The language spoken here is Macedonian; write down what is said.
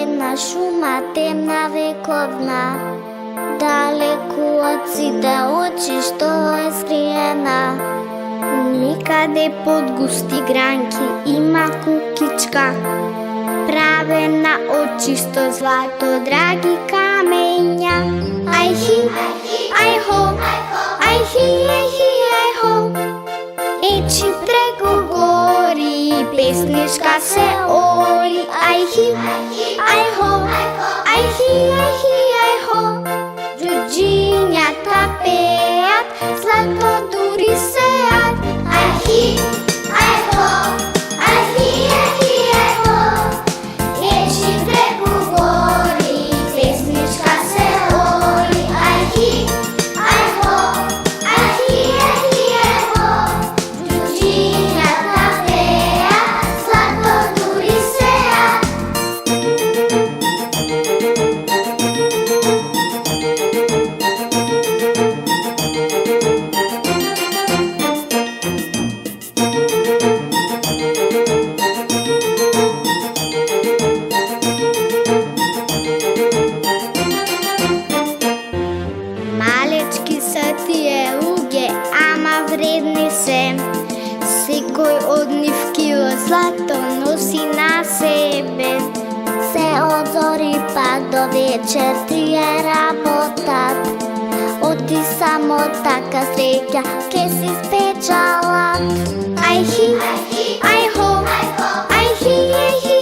една шума темна вековна, далеку од сите очи што е скриена. Некаде под густи гранки има кукичка, правена од чисто злато, драги камења. Ај хи, ај хо, ај хи, ај хи, ај хо. Ечи преку гори, песничка се ори. Ај хи, ај хо, ај хи, ај хи, ај хо. Ѓуѓињата пеат, злато дури сеат. Ај хи, ај хо, ај хи, ај хи, ај хо. Ечи преку гори, песничка се ори. Ај хи, ај хо, ај хи, ај хи, ај хо. Ѓуѓињата пеат, злато дури сеат. Малечки се тие луѓе, ама вредни се. Секој од нив кило злато носи на себе. Се од зори па до вечер тие работат. Оти само така среќа ке си спечалат. Ај хи, ај хо, ај хи, ај хи,